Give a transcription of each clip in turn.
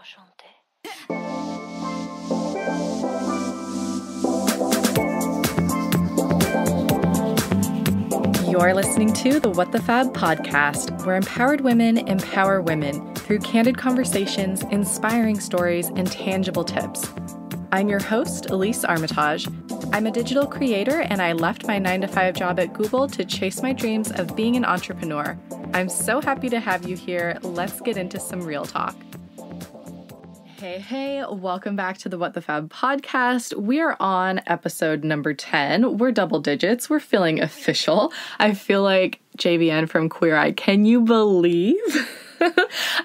Enchanté. You're listening to the What the Fab podcast, where empowered women empower women through candid conversations, inspiring stories, and tangible tips. I'm your host, Elise Armitage. I'm a digital creator, and I left my 9-to-5 job at Google to chase my dreams of being an entrepreneur. I'm so happy to have you here. Let's get into some real talk. Hey, welcome back to the What the Fab podcast. We are on episode number 10. We're double digits. We're feeling official. I feel like JVN from Queer Eye. Can you believe?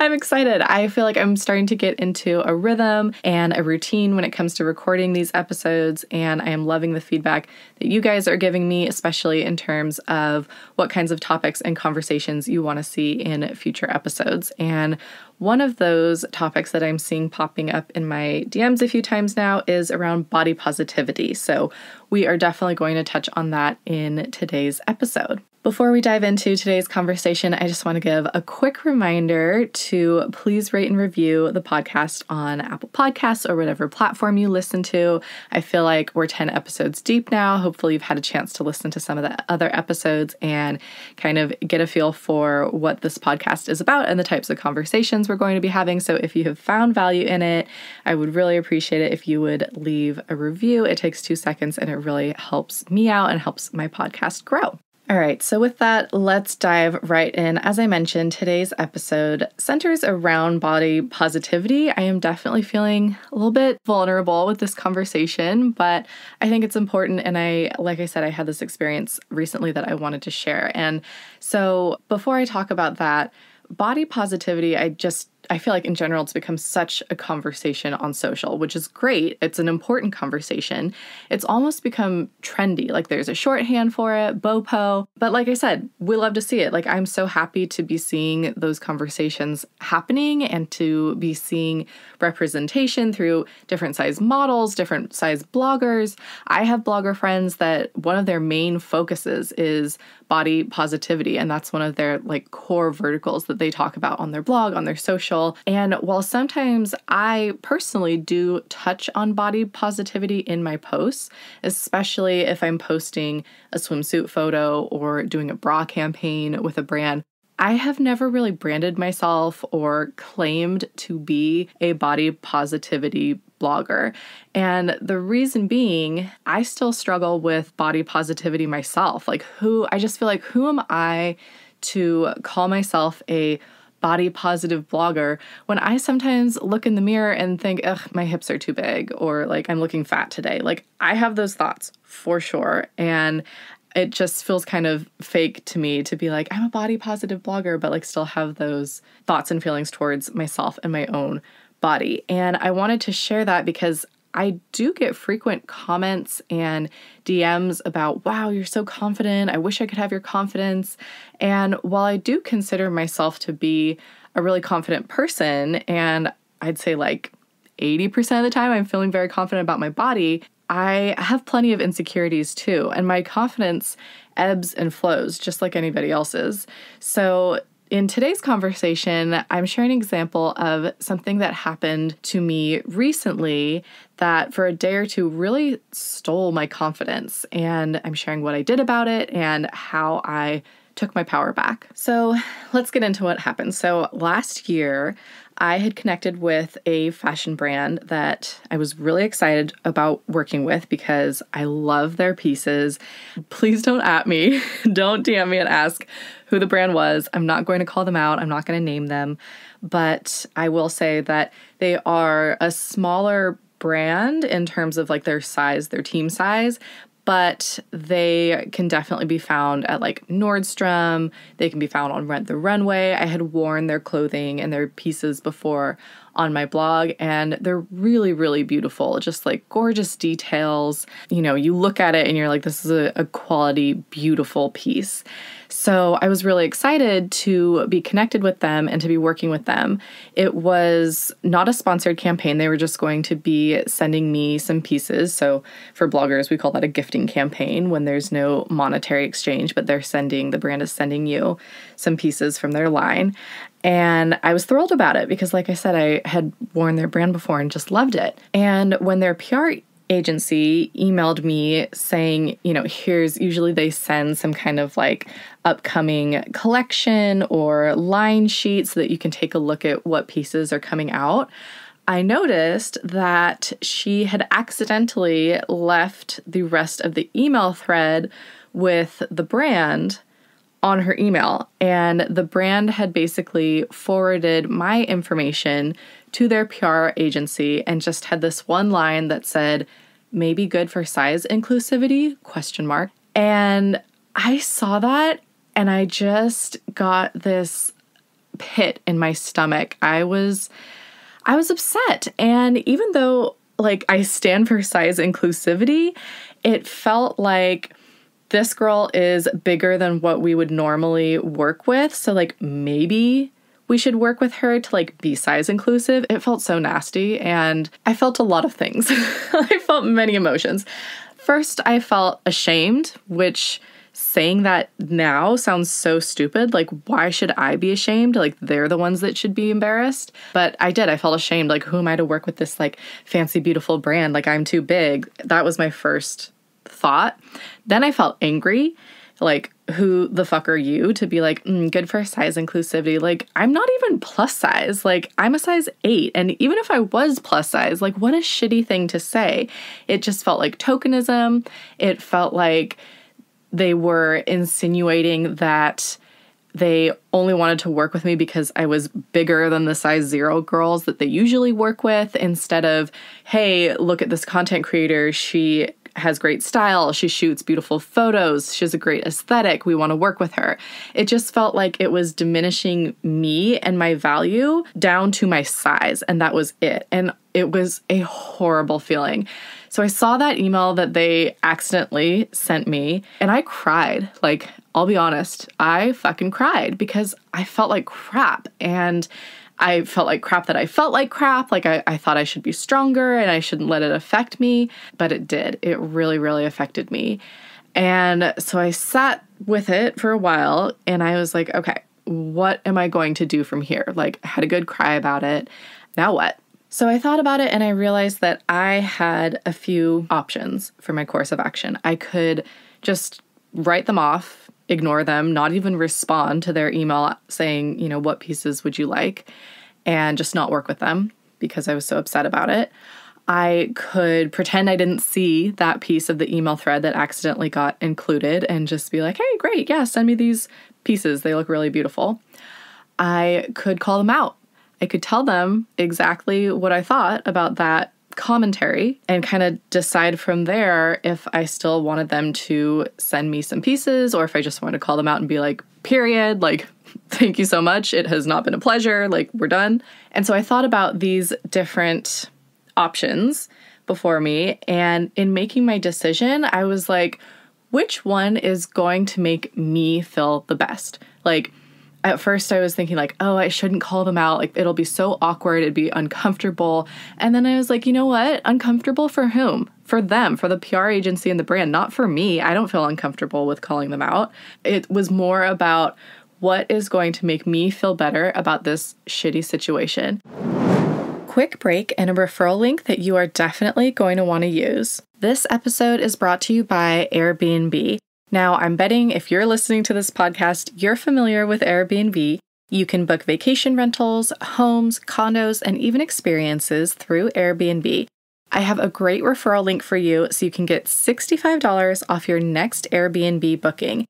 I'm excited. I feel like I'm starting to get into a rhythm and a routine when it comes to recording these episodes, and I am loving the feedback that you guys are giving me, especially in terms of what kinds of topics and conversations you want to see in future episodes. And one of those topics that I'm seeing popping up in my DMs a few times now is around body positivity. So we are definitely going to touch on that in today's episode. Before we dive into today's conversation, I just want to give a quick reminder to please rate and review the podcast on Apple Podcasts or whatever platform you listen to. I feel like we're 10 episodes deep now. Hopefully you've had a chance to listen to some of the other episodes and kind of get a feel for what this podcast is about and the types of conversations we're going to be having. So if you have found value in it, I would really appreciate it if you would leave a review. It takes 2 seconds and it really helps me out and helps my podcast grow. All right, so with that, let's dive right in. As I mentioned, today's episode centers around body positivity. I am definitely feeling a little bit vulnerable with this conversation, but I think it's important. And like I said, I had this experience recently that I wanted to share. And so before I talk about that, body positivity, I feel like in general, it's become such a conversation on social, which is great. It's an important conversation. It's almost become trendy. Like there's a shorthand for it, BOPO. But like I said, we love to see it. Like I'm so happy to be seeing those conversations happening and to be seeing representation through different size models, different size bloggers. I have blogger friends that one of their main focuses is body positivity. And that's one of their like core verticals that they talk about on their blog, on their social. And while sometimes I personally do touch on body positivity in my posts, especially if I'm posting a swimsuit photo or doing a bra campaign with a brand, I have never really branded myself or claimed to be a body positivity blogger. And the reason being, I still struggle with body positivity myself. I just feel like, who am I to call myself a body positive blogger when I sometimes look in the mirror and think, ugh, my hips are too big, or like I'm looking fat today. Like I have those thoughts for sure. And it just feels kind of fake to me to be like, I'm a body positive blogger, but like still have those thoughts and feelings towards myself and my own body. And I wanted to share that because I do get frequent comments and DMs about, wow, you're so confident. I wish I could have your confidence. And while I do consider myself to be a really confident person, and I'd say like 80% of the time I'm feeling very confident about my body, I have plenty of insecurities too. And my confidence ebbs and flows just like anybody else's. So in today's conversation, I'm sharing an example of something that happened to me recently that for a day or two really stole my confidence. And I'm sharing what I did about it and how I took my power back. So let's get into what happened. So last year, I had connected with a fashion brand that I was really excited about working with because I love their pieces. Please don't at me. Don't DM me and ask who the brand was. I'm not going to call them out. I'm not going to name them. But I will say that they are a smaller brand in terms of like their size, their team size, but they can definitely be found at like Nordstrom. They can be found on Rent the Runway. I had worn their clothing and their pieces before on my blog, and they're really, really beautiful. Just like gorgeous details. You know, you look at it and you're like, this is a quality, beautiful piece. So I was really excited to be connected with them and to be working with them. It was not a sponsored campaign. They were just going to be sending me some pieces. So for bloggers, we call that a gifting campaign when there's no monetary exchange, but the brand is sending you some pieces from their line. And I was thrilled about it because, like I said, I had worn their brand before and just loved it. And when their PR agency emailed me saying, usually they send some kind of like upcoming collection or line sheet so that you can take a look at what pieces are coming out. I noticed that she had accidentally left the rest of the email thread with the brand on her email, and the brand had basically forwarded my information to their PR agency and just had this one line that said, "Maybe good for size inclusivity?" ? And I saw that and I just got this pit in my stomach. I was upset. And even though like I stand for size inclusivity, it felt like this girl is bigger than what we would normally work with. So like maybe we should work with her to like be size inclusive. It felt so nasty and I felt a lot of things. I felt many emotions. First, I felt ashamed, which saying that now sounds so stupid. Like, why should I be ashamed? Like, they're the ones that should be embarrassed. But I did. I felt ashamed. Like, who am I to work with this like fancy, beautiful brand? Like, I'm too big. That was my first thought. Then I felt angry. Like, who the fuck are you to be like, good for size inclusivity? Like, I'm not even plus size. Like, I'm a size 8. And even if I was plus size, like, what a shitty thing to say. It just felt like tokenism. It felt like they were insinuating that they only wanted to work with me because I was bigger than the size 0 girls that they usually work with, instead of, hey, look at this content creator. She has great style. She shoots beautiful photos. She has a great aesthetic. We want to work with her. It just felt like it was diminishing me and my value down to my size. And that was it. And it was a horrible feeling. So I saw that email that they accidentally sent me and I cried. Like, I'll be honest, I fucking cried because I felt like crap. And I felt like crap that I felt like crap. Like I thought I should be stronger and I shouldn't let it affect me, but it did. It really, really affected me. And so I sat with it for a while and I was like, okay, what am I going to do from here? Like, I had a good cry about it. Now what? So I thought about it and I realized that I had a few options for my course of action. I could just write them off, ignore them, not even respond to their email saying, what pieces would you like, and just not work with them because I was so upset about it. I could pretend I didn't see that piece of the email thread that accidentally got included and just be like, hey, great, yeah, send me these pieces. They look really beautiful. I could call them out. I could tell them exactly what I thought about that commentary and kind of decide from there if I still wanted them to send me some pieces or if I just wanted to call them out and be like, period, like, thank you so much. It has not been a pleasure. Like, we're done. And so I thought about these different options before me. And in making my decision, I was like, which one is going to make me feel the best? Like, at first I was thinking like, oh, I shouldn't call them out. Like, it'll be so awkward. It'd be uncomfortable. And then I was like, you know what? Uncomfortable for whom? For them, for the PR agency and the brand, not for me. I don't feel uncomfortable with calling them out. It was more about what is going to make me feel better about this shitty situation. Quick break and a referral link that you are definitely going to want to use. This episode is brought to you by Airbnb. Now, I'm betting if you're listening to this podcast, you're familiar with Airbnb. You can book vacation rentals, homes, condos, and even experiences through Airbnb. I have a great referral link for you so you can get $65 off your next Airbnb booking.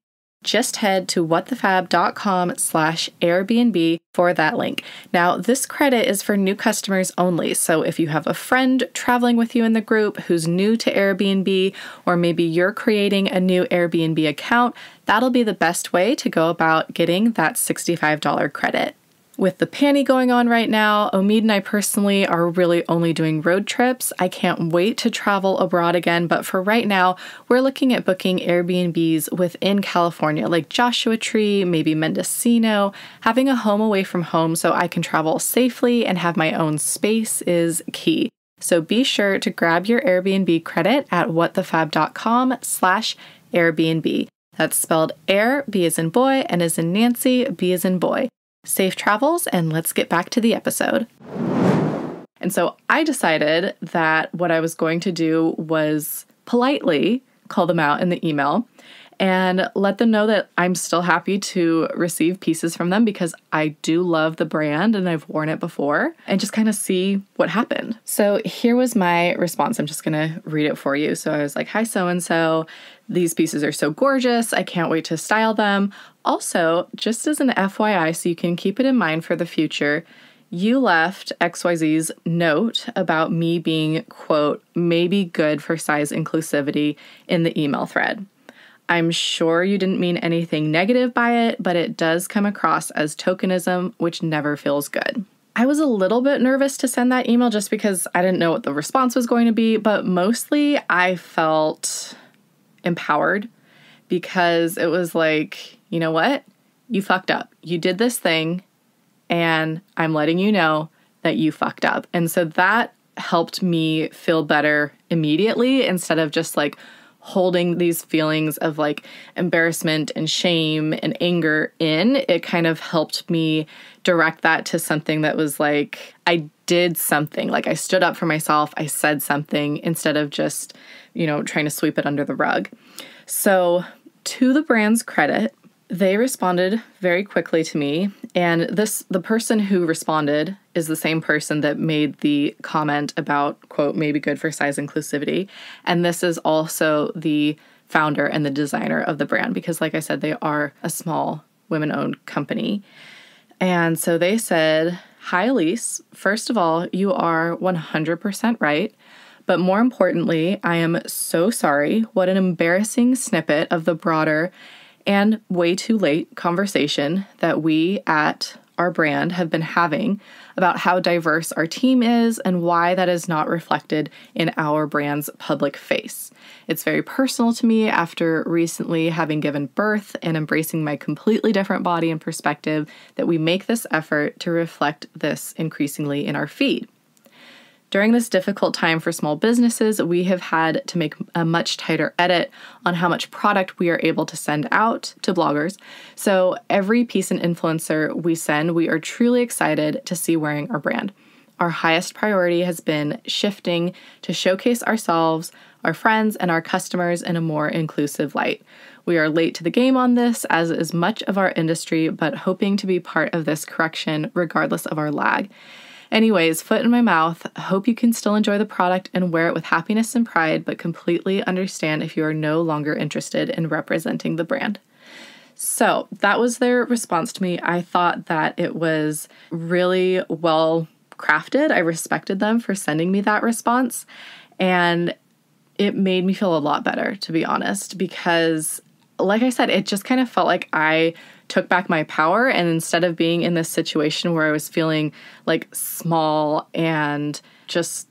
Just head to whatthefab.com/Airbnb for that link. Now, this credit is for new customers only. So if you have a friend traveling with you in the group who's new to Airbnb, or maybe you're creating a new Airbnb account, that'll be the best way to go about getting that $65 credit. With the panty going on right now, Omid and I personally are really only doing road trips. I can't wait to travel abroad again, but for right now, we're looking at booking Airbnbs within California, like Joshua Tree, maybe Mendocino. Having a home away from home so I can travel safely and have my own space is key. So be sure to grab your Airbnb credit at whatthefab.com/Airbnb. That's spelled air, B as in boy, N as in Nancy, B as in boy. Safe travels, and let's get back to the episode. And so I decided that what I was going to do was politely call them out in the email and let them know that I'm still happy to receive pieces from them because I do love the brand and I've worn it before, and just kind of see what happened. So here was my response. I'm just going to read it for you. So I was like, "Hi, so-and-so. These pieces are so gorgeous. I can't wait to style them. Also, just as an FYI, so you can keep it in mind for the future, you left XYZ's note about me being, quote, maybe good for size inclusivity in the email thread. I'm sure you didn't mean anything negative by it, but it does come across as tokenism, which never feels good." I was a little bit nervous to send that email just because I didn't know what the response was going to be, but mostly I felt empowered because it was like, you know what? You fucked up. You did this thing, and I'm letting you know that you fucked up. And so that helped me feel better immediately instead of just like holding these feelings of like embarrassment and shame and anger in. It kind of helped me direct that to something that was like, I did something, like I stood up for myself, I said something instead of just, trying to sweep it under the rug. So to the brand's credit, they responded very quickly to me, and the person who responded is the same person that made the comment about, quote, maybe good for size inclusivity, and this is also the founder and the designer of the brand because, like I said, they are a small women-owned company. And so they said, "Hi, Elise. First of all, you are 100% right. But more importantly, I am so sorry. What an embarrassing snippet of the broader and way too late conversation that we at our brand have been having about how diverse our team is and why that is not reflected in our brand's public face. It's very personal to me after recently having given birth and embracing my completely different body and perspective that we make this effort to reflect this increasingly in our feed. During this difficult time for small businesses, we have had to make a much tighter edit on how much product we are able to send out to bloggers. So every piece and influencer we send, we are truly excited to see wearing our brand. Our highest priority has been shifting to showcase ourselves, our friends, and our customers in a more inclusive light. We are late to the game on this, as is much of our industry, but hoping to be part of this correction regardless of our lag. Anyways, foot in my mouth. Hope you can still enjoy the product and wear it with happiness and pride, but completely understand if you are no longer interested in representing the brand." So that was their response to me. I thought that it was really well crafted. I respected them for sending me that response, and it made me feel a lot better, to be honest, because like I said, it just kind of felt like I took back my power, and instead of being in this situation where I was feeling like small and just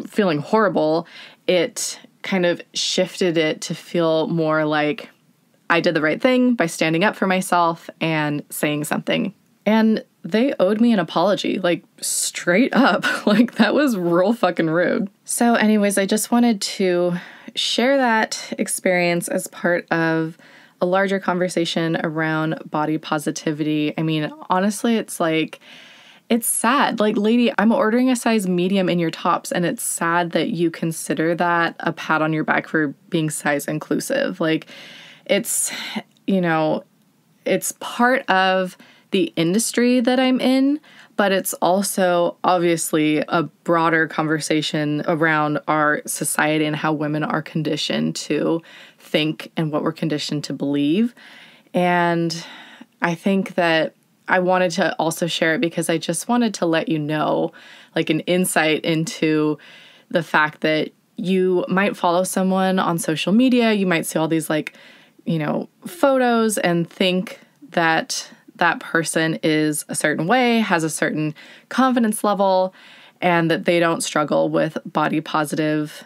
feeling horrible, it kind of shifted it to feel more like I did the right thing by standing up for myself and saying something. And they owed me an apology, like straight up. Like that was real fucking rude. So anyways, I just wanted to share that experience as part of a larger conversation around body positivity. I mean, honestly, it's sad. Like, lady, I'm ordering a size medium in your tops, and it's sad that you consider that a pat on your back for being size inclusive. Like, it's part of the industry that I'm in, but it's also obviously a broader conversation around our society and how women are conditioned to think and what we're conditioned to believe. And I think that I wanted to also share it because I just wanted to let you know, like, an insight into the fact that you might follow someone on social media, you might see all these photos and think that that person is a certain way, has a certain confidence level, and that they don't struggle with body positive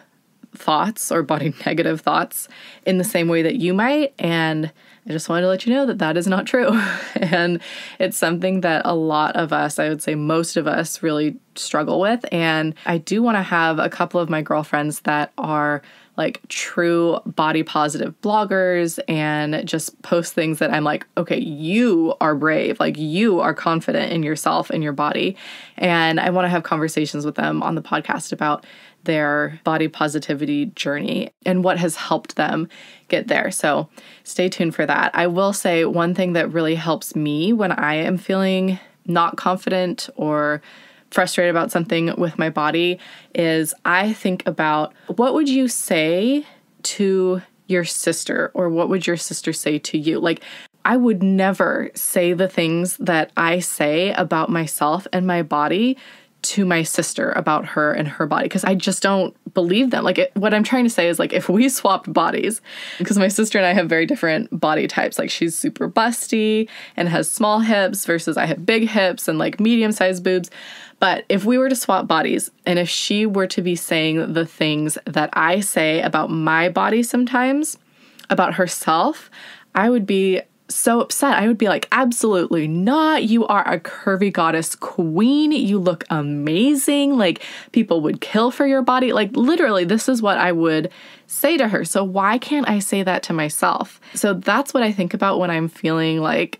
thoughts or body negative thoughts in the same way that you might. And I just wanted to let you know that that is not true. And it's something that a lot of us, I would say most of us, really struggle with. And I do want to have a couple of my girlfriends that are like true body positive bloggers and just post things that I'm like, okay, you are brave. Like you are confident in yourself and your body. And I want to have conversations with them on the podcast about their body positivity journey and what has helped them get there. So stay tuned for that. I will say one thing that really helps me when I am feeling not confident or frustrated about something with my body is I think about what would you say to your sister, or what would your sister say to you? Like, I would never say the things that I say about myself and my body to my sister about her and her body, because I just don't believe them. Like, what I'm trying to say is, like, if we swapped bodies, because my sister and I have very different body types. Like, she's super busty and has small hips versus I have big hips and like medium-sized boobs. But if we were to swap bodies, and if she were to be saying the things that I say about my body sometimes, about herself, I would be so upset. I would be like, absolutely not. You are a curvy goddess queen. You look amazing. Like, people would kill for your body. Like, literally, this is what I would say to her. So why can't I say that to myself? So that's what I think about when I'm feeling like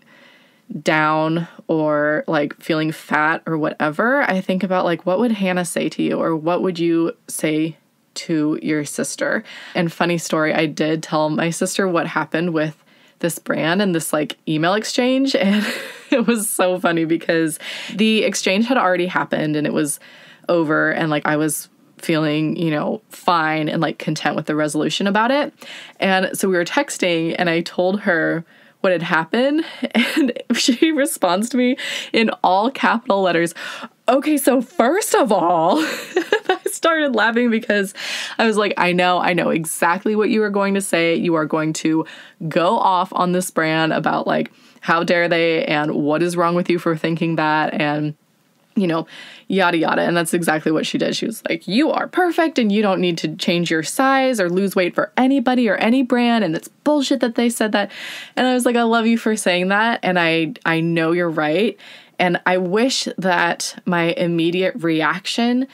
down or like feeling fat or whatever. I think about like, what would Hannah say to you, or what would you say to your sister? And funny story, I did tell my sister what happened with this brand and this like email exchange. And it was so funny because the exchange had already happened and it was over. And like, I was feeling, fine and like content with the resolution about it. And so we were texting and I told her what had happened. And she responds to me in all capital letters, okay, so first of all, I started laughing because I was like, I know exactly what you are going to say. You are going to go off on this brand about like, how dare they, and what is wrong with you for thinking that, and yada, yada. And that's exactly what she did. She was like, you are perfect and you don't need to change your size or lose weight for anybody or any brand. And it's bullshit that they said that. And I was like, I love you for saying that. And I know you're right. And I wish that my immediate reaction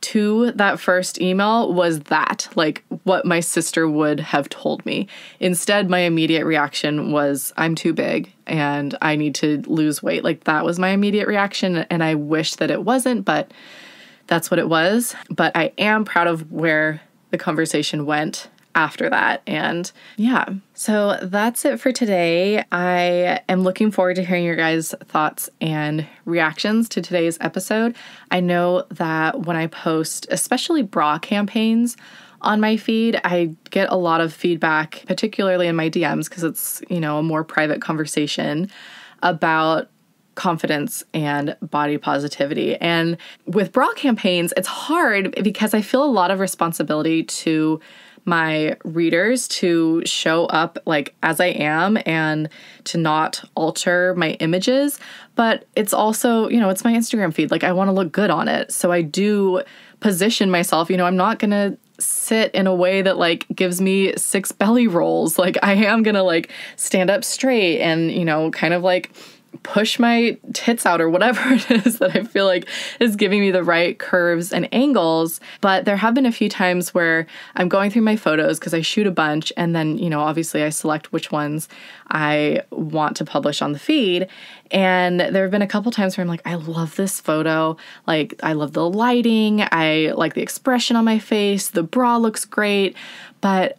to that first email was that, like what my sister would have told me. Instead, my immediate reaction was, I'm too big and I need to lose weight. Like, that was my immediate reaction. And I wish that it wasn't, but that's what it was. But I am proud of where the conversation went after that. And yeah, so that's it for today. I am looking forward to hearing your guys' thoughts and reactions to today's episode. I know that when I post, especially bra campaigns on my feed, I get a lot of feedback, particularly in my DMs, because it's, a more private conversation about confidence and body positivity. And with bra campaigns, it's hard because I feel a lot of responsibility to my readers to show up like as I am and to not alter my images. But it's also, it's my Instagram feed. Like, I want to look good on it. So I do position myself, I'm not going to sit in a way that like gives me 6 belly rolls. Like, I am going to like stand up straight and, kind of like push my tits out or whatever it is that I feel like is giving me the right curves and angles. But there have been a few times where I'm going through my photos because I shoot a bunch, and then, obviously I select which ones I want to publish on the feed. And there have been a couple times where I'm like, I love this photo. Like, I love the lighting. I like the expression on my face. The bra looks great. But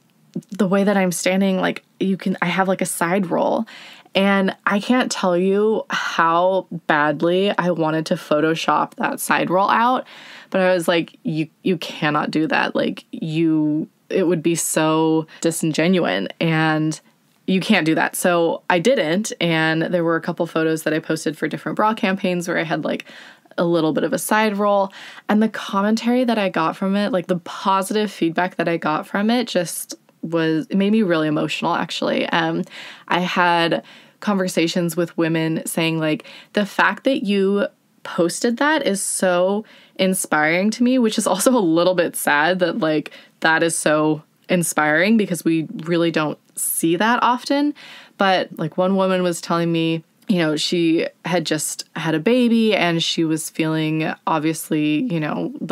the way that I'm standing, like, I have like a side roll. And I can't tell you how badly I wanted to Photoshop that side roll out, but I was like, you cannot do that. Like, it would be so disingenuous, and you can't do that. So I didn't. And there were a couple photos that I posted for different bra campaigns where I had like a little bit of a side roll, and the commentary that I got from it, like the positive feedback that I got from it, it made me really emotional, actually. I had conversations with women saying like, the fact that you posted that is so inspiring to me, which is also a little bit sad that like that is so inspiring because we really don't see that often. But like, one woman was telling me she had just had a baby and she was feeling obviously,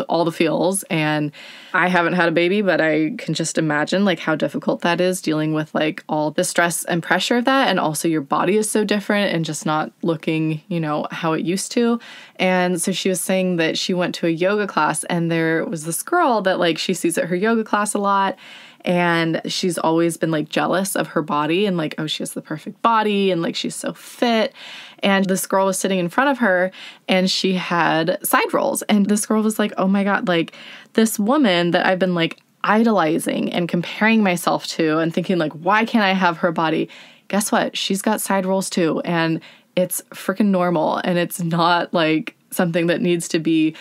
all the feels. And I haven't had a baby, but I can just imagine like how difficult that is, dealing with like all the stress and pressure of that. And also your body is so different and just not looking, how it used to. And so she was saying that she went to a yoga class and there was this girl that like she sees at her yoga class a lot. And she's always been like jealous of her body and like, oh, she has the perfect body and like she's so fit. And this girl was sitting in front of her and she had side rolls. And this girl was like, oh my God, like this woman that I've been like idolizing and comparing myself to and thinking like, why can't I have her body? Guess what? She's got side rolls too. And it's freaking normal. And it's not like something that needs to be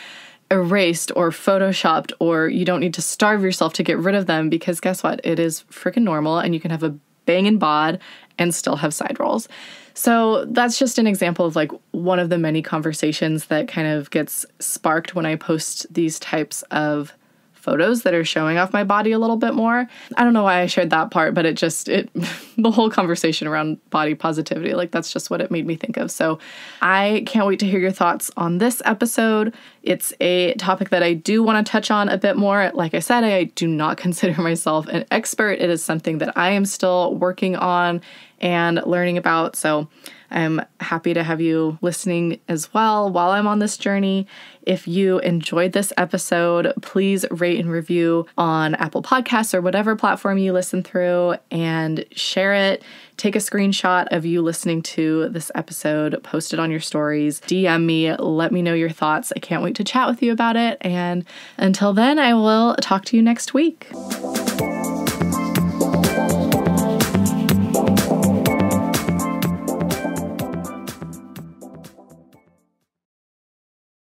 erased or photoshopped, or you don't need to starve yourself to get rid of them, because guess what? It is freaking normal and you can have a banging bod and still have side rolls. So that's just an example of like one of the many conversations that kind of gets sparked when I post these types of photos that are showing off my body a little bit more. I don't know why I shared that part, but the whole conversation around body positivity, like that's just what it made me think of. So I can't wait to hear your thoughts on this episode. It's a topic that I do want to touch on a bit more. Like I said, I do not consider myself an expert. It is something that I am still working on and learning about. So I'm happy to have you listening as well while I'm on this journey. If you enjoyed this episode, please rate and review on Apple Podcasts or whatever platform you listen through and share it. Take a screenshot of you listening to this episode, post it on your stories, DM me, let me know your thoughts. I can't wait to chat with you about it. And until then, I will talk to you next week.